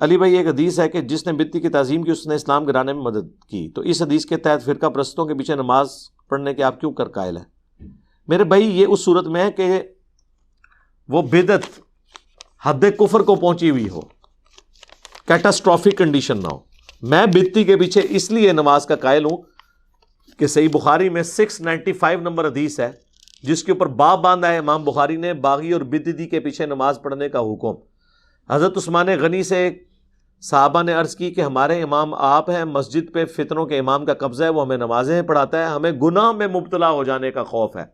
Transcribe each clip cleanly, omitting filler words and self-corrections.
علی بھائی ایک حدیث ہے کہ جس نے بتی کی تعظیم کی اس نے اسلام گرانے میں مدد کی، تو اس حدیث کے تحت فرقہ پرستوں کے پیچھے نماز پڑھنے کے آپ کیوں کر قائل ہیں؟ میرے بھائی یہ اس صورت میں ہے کہ وہ بدعت حد کفر کو پہنچی ہوئی ہو، کیٹاسٹرافک کنڈیشن نہ ہو۔ میں بدتی کے پیچھے اس لیے نماز کا قائل ہوں کہ صحیح بخاری میں 695 نمبر حدیث ہے جس کے اوپر باب باندھا ہے امام بخاری نے، باغی اور بدعتی کے پیچھے نماز پڑھنے کا حکم۔ حضرت عثمان غنی سے صحابہ نے عرض کی کہ ہمارے امام آپ ہیں، مسجد پہ فتنوں کے امام کا قبضہ ہے، وہ ہمیں نمازیں پڑھاتا ہے، ہمیں گناہ میں مبتلا ہو جانے کا خوف ہے،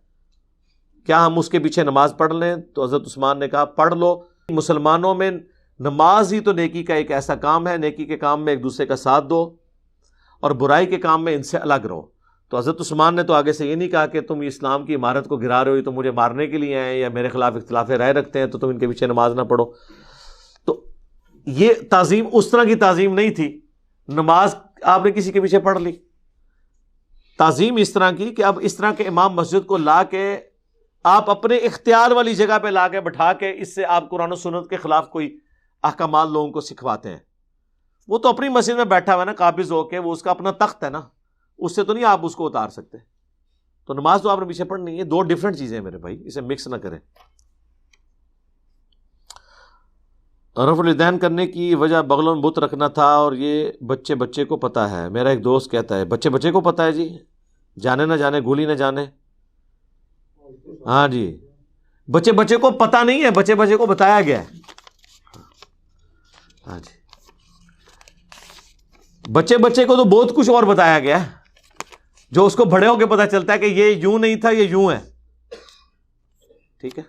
کیا ہم اس کے پیچھے نماز پڑھ لیں؟ تو حضرت عثمان نے کہا پڑھ لو، مسلمانوں میں نماز ہی تو نیکی کا ایک ایسا کام ہے، نیکی کے کام میں ایک دوسرے کا ساتھ دو اور برائی کے کام میں ان سے الگ رہو۔ تو حضرت عثمان نے تو آگے سے یہ نہیں کہا کہ تم اسلام کی عمارت کو گرا رہے ہو، تو مجھے مارنے کے لیے ہیں یا میرے خلاف اختلاف رائے رکھتے ہیں تو تم ان کے پیچھے نماز نہ پڑھو۔ تو یہ تعظیم اس طرح کی تعظیم نہیں تھی، نماز آپ نے کسی کے پیچھے پڑھ لی۔ تعظیم اس طرح کی کہ اب اس طرح کے امام مسجد کو لا کے آپ اپنے اختیار والی جگہ پہ لا کے بٹھا کے اس سے آپ قرآن و سنت کے خلاف کوئی احکامات لوگوں کو سکھواتے ہیں۔ وہ تو اپنی مسجد میں بیٹھا ہوا ہے نا، قابض ہو کے، وہ اس کا اپنا تخت ہے نا، اس سے تو نہیں آپ اس کو اتار سکتے۔ تو نماز تو آپ نے پیچھے پڑھنی ہے، دو ڈیفرنٹ چیزیں ہیں میرے بھائی، اسے مکس نہ کریں۔ رفع الیدین کرنے کی وجہ بغلوں میں بت رکھنا تھا اور یہ بچے کو پتا ہے۔ میرا ایک دوست کہتا ہے بچے کو پتا ہے، جی جانے نہ جانے گولی نہ جانے، ہاں جی بچے کو پتا نہیں ہے، بچے کو بتایا گیا ہے، ہاں جی بچے کو تو بہت کچھ اور بتایا گیا ہے جو اس کو بڑے ہو کے پتا چلتا ہے کہ یہ یوں نہیں تھا، یہ یوں ہے۔ ٹھیک ہے،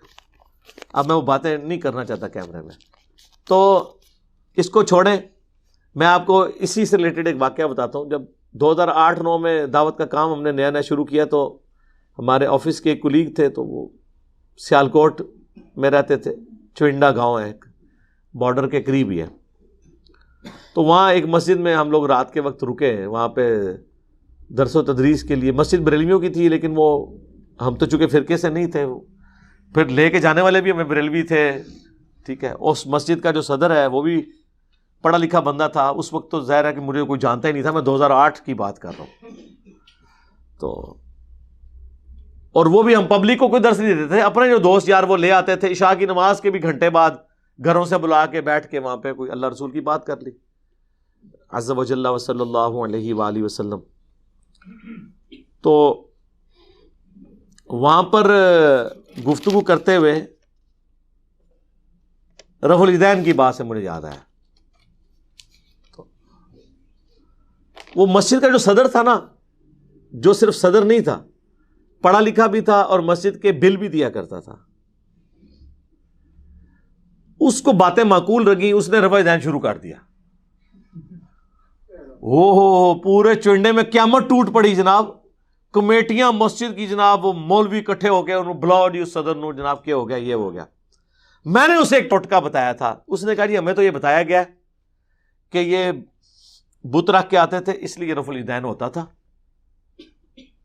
اب میں وہ باتیں نہیں کرنا چاہتا کیمرے میں، تو اس کو چھوڑیں۔ میں آپ کو اسی سے ریلیٹڈ ایک واقعہ بتاتا ہوں۔ جب 2008-9 میں دعوت کا کام ہم نے نیا شروع کیا تو ہمارے آفس کے ایک کولیگ تھے، تو وہ سیالکوٹ میں رہتے تھے، چوئنڈا گاؤں ہے ایک، بارڈر کے قریب ہی ہے۔ تو وہاں ایک مسجد میں ہم لوگ رات کے وقت رکے، وہاں پہ درس و تدریس کے لیے۔ مسجد بریلویوں کی تھی، لیکن وہ ہم تو چونکہ فرقے سے نہیں تھے، پھر لے کے جانے والے بھی ہمیں بریلوی تھے، ٹھیک ہے۔ اس مسجد کا جو صدر ہے وہ بھی پڑھا لکھا بندہ تھا۔ اس وقت تو ظاہر ہے کہ مجھے کوئی جانتا ہی نہیں تھا، میں 2008 کی بات کر رہا ہوں۔ تو اور وہ بھی ہم پبلک کو کوئی درس نہیں دیتے تھے، اپنے جو دوست یار وہ لے آتے تھے، عشاء کی نماز کے بھی گھنٹے بعد گھروں سے بلا کے بیٹھ کے وہاں پہ کوئی اللہ رسول کی بات کر لی، عز و جل و صلی اللہ علیہ وآلہ وسلم۔ تو وہاں پر گفتگو کرتے ہوئے رفع الیدین کی بات سے مجھے یاد آیا، تو وہ مسجد کا جو صدر تھا نا، جو صرف صدر نہیں تھا، پڑھا لکھا بھی تھا اور مسجد کے بل بھی دیا کرتا تھا، اس کو باتیں معقول لگی، اس نے رفع الیدین شروع کر دیا۔ ہو پورے چنڈے میں قیامت ٹوٹ پڑی جناب، کمیٹیاں مسجد کی جناب، وہ مولوی اکٹھے ہو گئے، انہوں بلاؤ جی اس صدر نو جناب، کیا ہو گیا، یہ ہو گیا۔ میں نے اسے ایک ٹوٹکا بتایا تھا، اس نے کہا جی ہمیں تو یہ بتایا گیا کہ یہ بت رکھ کے آتے تھے اس لیے رفع الیدین ہوتا تھا۔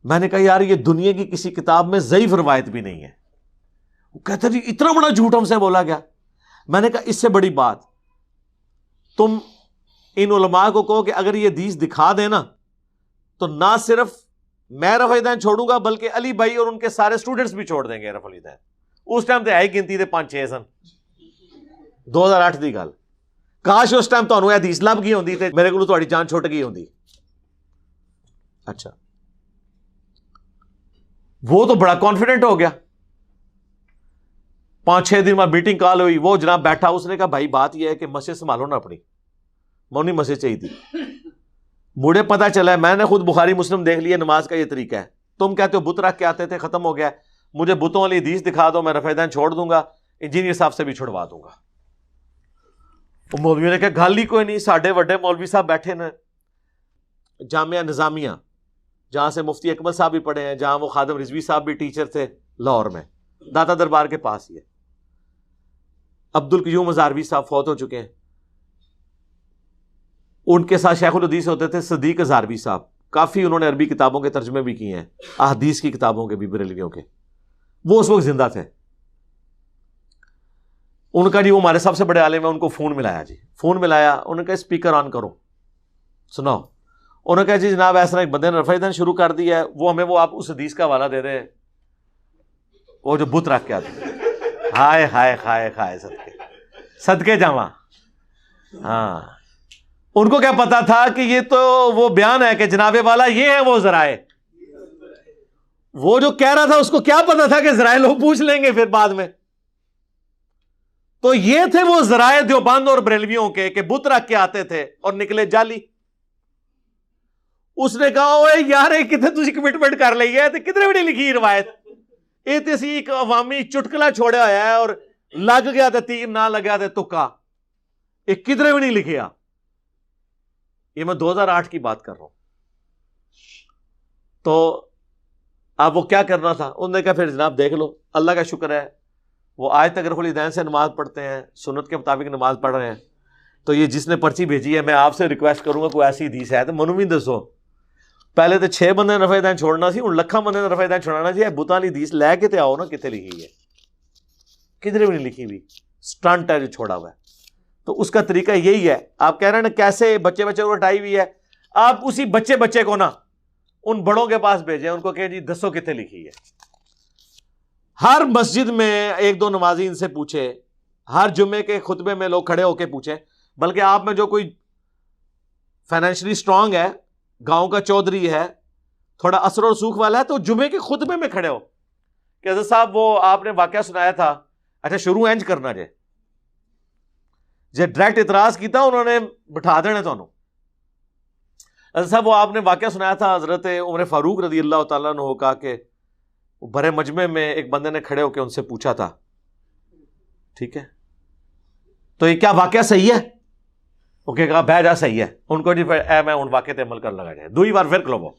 میں نے کہا یار یہ دنیا کی کسی کتاب میں ضعیف روایت بھی نہیں ہے۔ وہ کہتا جی اتنا بڑا جھوٹ ہم سے بولا گیا۔ میں نے کہا اس سے بڑی بات تم ان علماء کو کہو کہ اگر یہ حدیث دکھا دے نا تو نہ صرف میں رفع الیدین چھوڑوں گا بلکہ علی بھائی اور ان کے سارے اسٹوڈنٹس بھی چھوڑ دیں گے رفع الیدین۔ اس ٹائم تے آئی گنتی دے 5-6 سن، 2008 دی گل۔ کاش اس ٹائم تانوں حدیث لب گئی ہوندی تے میرے کولوں تہاڈی جان چھٹ گئی ہوندی۔ اچھا وہ تو بڑا کانفیڈنٹ ہو گیا، 5-6 دن بعد میٹنگ کال ہوئی، وہ جناب بیٹھا، اس نے کہا بھائی بات یہ ہے کہ مسجد سنبھالو نا اپنی، مونی مسجد چاہیے تھی۔ مجھے پتا چلا ہے، میں نے خود بخاری مسلم دیکھ لیا، نماز کا یہ طریقہ ہے۔ تم کہتے ہو بت رکھ کے آتے تھے، ختم ہو گیا، مجھے بتوں والی حدیث دکھا دو، میں رفع الیدین چھوڑ دوں گا، انجینئر صاحب سے بھی چھڑوا دوں گا۔ وہ مولوی نے کہا گل ہی کوئی نہیں، ساڈے وڈے مولوی صاحب بیٹھے نا جامعہ نظامیہ، جہاں سے مفتی اکمل صاحب بھی پڑھے ہیں، جہاں وہ خادم رضوی صاحب بھی ٹیچر تھے لاہور میں، داتا دربار کے پاس ہی ہے۔ عبد القیوم ہزاروی صاحب فوت ہو چکے ہیں، ان کے ساتھ شیخ الحدیث ہوتے تھے صدیق ہزاروی صاحب، کافی انہوں نے عربی کتابوں کے ترجمے بھی کیے ہیں، احادیث کی کتابوں کے بھی، بریلویوں کے، وہ اس وقت زندہ تھے۔ ان کا جی وہ ہمارے سب سے بڑے عالم ہیں، ان کو فون ملایا جی، فون ملایا، انہوں نے کہا اسپیکر آن کرو سناؤ. انہوں نے کہا جی جناب ایسا ایک بندے نے رفع دین شروع کر دیا ہے، وہ ہمیں وہ آپ اس حدیث کا حوالہ دے دیں وہ جو بت رکھ کے آتے ہیں. ہائے ہائے ہائے ہائے صدقے صدقے جاواں. ہاں ان کو کیا پتا تھا کہ یہ تو وہ بیان ہے کہ جناب والا یہ ہے وہ ذرائع. وہ جو کہہ رہا تھا اس کو کیا پتا تھا کہ ذرائع لوگ پوچھ لیں گے پھر بعد میں. تو یہ تھے وہ ذرائع دیوبند اور بریلویوں کے کہ بت رکھ کے آتے تھے اور نکلے جعلی. اس نے کہا اوے یار کتنے تسی کمٹمنٹ کر لی ہے تے کتنے بڑی لکھی روایت، یہ تے سی ایک عوامی چٹکلا چھوڑا ہوا ہے اور لگ گیا تے تیر نہ لگیا تے تکا، یہ کدھر بھی نہیں لکھیا. یہ میں 2008 کی بات کر رہا ہوں. تو اب وہ کیا کرنا تھا، انہوں نے کہا پھر جناب دیکھ لو، اللہ کا شکر ہے وہ آج تک رفع الیدین سے نماز پڑھتے ہیں، سنت کے مطابق نماز پڑھ رہے ہیں. تو یہ جس نے پرچی بھیجی ہے میں آپ سے ریکویسٹ کروں گا کوئی ایسی حدیث ہے تو منو بھی دسو. پہلے تو 6 بندے نے رفع الیدین چھوڑنا سی، ہوں لکھاں بندے نے رفع الیدین چھوڑنا سی. بتاں والی حدیث لے کے تے آؤ نا، کتنے لکھی ہے؟ کدھر بھی نہیں لکھی ہوئی، سٹنٹ ہے جو چھوڑا ہوا ہے. تو اس کا طریقہ یہی ہے. آپ کہہ رہے ہیں نا کیسے بچے کو ہٹائی ہوئی ہے، آپ اسی بچے کو نا ان بڑوں کے پاس بھیجیں، ان کو کہ جی دسو کتنے لکھی ہے. ہر مسجد میں 1-2 نمازی ان سے پوچھے، ہر جمعے کے خطبے میں لوگ کھڑے ہو کے پوچھیں. بلکہ آپ میں جو کوئی فائنینشلی سٹرونگ ہے، گاؤں کا چودھری ہے، تھوڑا اثر و رسوخ والا ہے، تو جمعے کے خطبے میں کھڑے ہو کہ حضرت صاحب وہ آپ نے واقعہ سنایا تھا. اچھا شروع اینج کرنا جے ڈائریکٹ اعتراض کیتا انہوں نے بٹھا دینے تو. حضرت صاحب وہ آپ نے واقعہ سنایا تھا حضرت عمر فاروق رضی اللہ تعالیٰ عنہ کا کہ بڑے مجمع میں ایک بندے نے کھڑے ہو کے ان سے پوچھا تھا، ٹھیک ہے تو یہ کیا واقعہ صحیح ہے؟ وہ کہا بہ جا صحیح ہے. ان کو جی اے میں ان واقعے تے عمل کر لگا جائے. دوئی بار پھر کھلو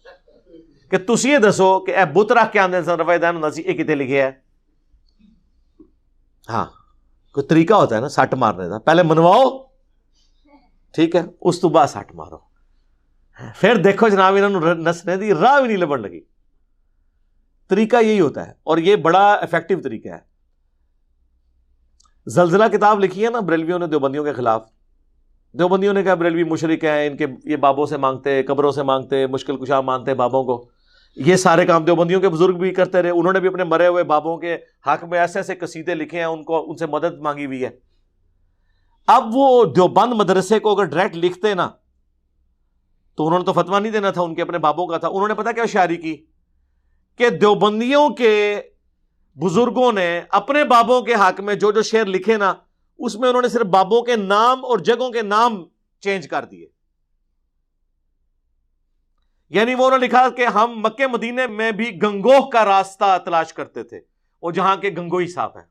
کہ تسی یہ دسو کہ اے بت رکھ کے آندے سن رفع الیدین ہوندا سی، یہ کتے لکھے ہے؟ ہاں کوئی طریقہ ہوتا ہے نا سٹ مارنے کا، پہلے منواؤ ٹھیک ہے، اس تو بعد سٹ مارو. پھر دیکھو جناب انہوں نے نسنے دی راہ بھی نہیں لبن لگی. طریقہ یہی ہوتا ہے اور یہ بڑا افیکٹو طریقہ ہے. زلزلہ کتاب لکھی ہے نا بریلویوں نے دیوبندیوں کے خلاف. دیوبندیوں نے کہا بریلوی مشرک ہیں، ان کے یہ بابوں سے مانگتے، قبروں سے مانگتے، مشکل کشا مانتے بابوں کو. یہ سارے کام دیوبندیوں کے بزرگ بھی کرتے رہے. انہوں نے بھی اپنے مرے ہوئے بابوں کے حق میں ایسے ایسے قصیدے لکھے ہیں، ان سے مدد مانگی ہوئی ہے. اب وہ دیوبند مدرسے کو اگر ڈائریکٹ لکھتے نا تو انہوں نے تو فتویٰ نہیں دینا تھا، ان کے اپنے بابوں کا تھا. انہوں نے پتا کیا شاعری کی کہ دیوبندیوں کے بزرگوں نے اپنے بابوں کے حق میں جو جو شعر لکھے نا اس میں انہوں نے صرف بابوں کے نام اور جگہوں کے نام چینج کر دیے. یعنی وہ انہوں نے لکھا کہ ہم مکے مدینے میں بھی گنگوہ کا راستہ تلاش کرتے تھے، وہ جہاں کے گنگوہی صاحب ہیں.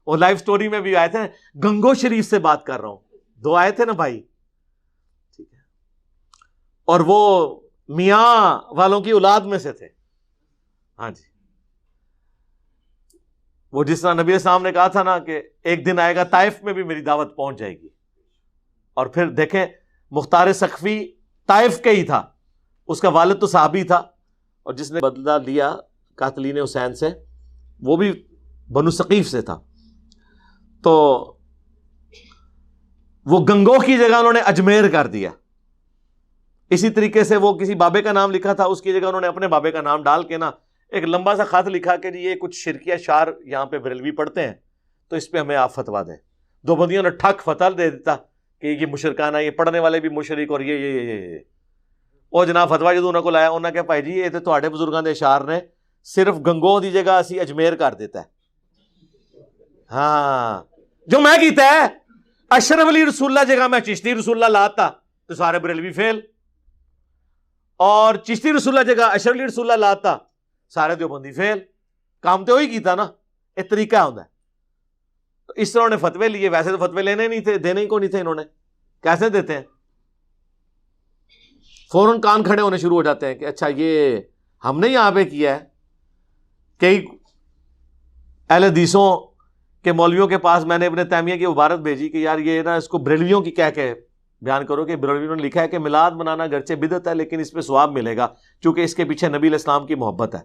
وہ لائف سٹوری میں بھی آئے تھے. گنگو شریف سے بات کر رہا ہوں، 2 آئے تھے نا بھائی، ٹھیک ہے. اور وہ میاں والوں کی اولاد میں سے تھے. ہاں جی، وہ جس طرح نبی علیہ السلام نے کہا تھا نا کہ ایک دن آئے گا طائف میں بھی میری دعوت پہنچ جائے گی. اور پھر دیکھیں مختار سقفی طائف کے ہی تھا، اس کا والد تو صحابی تھا، اور جس نے بدلہ لیا قاتلین حسین سے وہ بھی بنو ثقیف سے تھا. تو وہ گنگو کی جگہ انہوں نے اجمیر کر دیا. اسی طریقے سے وہ کسی بابے کا نام لکھا تھا، اس کی جگہ انہوں نے اپنے بابے کا نام ڈال کے نا ایک لمبا سا خط لکھا کہ یہ کچھ شرکیہ شعر یہاں پہ بریلوی پڑھتے ہیں تو اس پہ ہمیں آپ فتوا دیں. دیوبندیوں نے ٹھک فتوا دے دیتا کہ یہ مشرکانہ، یہ پڑھنے والے بھی مشرک، اور یہ وہ جناب فتوا جدوں انہوں کو لایا انہوں نے کہا بھائی جی یہ تو تہاڈے بزرگاں دے اشعار نے، صرف گنگو دی جگہ اسی اجمیر کر دیتا ہے. ہاں جو میں کیتا ہے اشرف علی رسول اللہ جگہ میں چشتی رسول اللہ لاتا تو سارے بریلوی فیل، اور چشتی رسول اللہ جگہ اشرف علی رسول اللہ لاتا سارے دیوبندی فیل. کام تو وہی کیتا نا، ایک طریقہ ہوتا ہے. تو اس طرح انہوں نے فتوے لیے. ویسے تو فتوے لینے نہیں تھے، دینے ہی کو نہیں تھے. انہوں نے کیسے دیتے ہیں؟ فوراً کان کھڑے ہونے شروع ہو جاتے ہیں کہ اچھا یہ ہم نے یہاں پہ کیا ہے. کئی اہل حدیثوں کے مولویوں کے پاس میں نے ابن تیمیہ کی عبارت بھیجی کہ یار یہ نا اس کو بریلویوں کی کہہ کے بیان کرو کہ بریلویوں نے لکھا ہے کہ میلاد منانا گرچہ بدعت ہے لیکن اس پہ ثواب ملے گا کیونکہ اس کے پیچھے نبی علیہ السلام کی محبت ہے.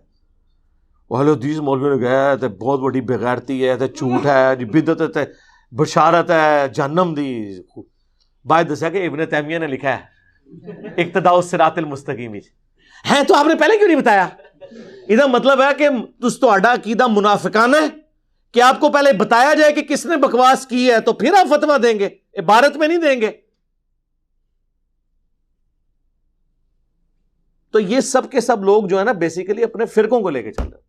اہل حدیث مولوی نے گیا تے بہت بڑی بغیرتی ہے تے جھوٹ ہے جی بدعت تے بشارت ہے جہنم دی. باید دسیا کہ ابن تیمیہ نے لکھا ہے اقتداء الصراط المستقیم ہے تو آپ نے پہلے کیوں نہیں بتایا؟ ادھا مطلب ہے کہ تہاڈا عقیدہ منافقانہ ہے کہ آپ کو پہلے بتایا جائے کہ کس نے بکواس کی ہے تو پھر آپ فتویٰ دیں گے، عبارت میں نہیں دیں گے. تو یہ سب کے سب لوگ جو ہے نا بیسیکلی اپنے فرقوں کو لے کے چل رہے ہیں.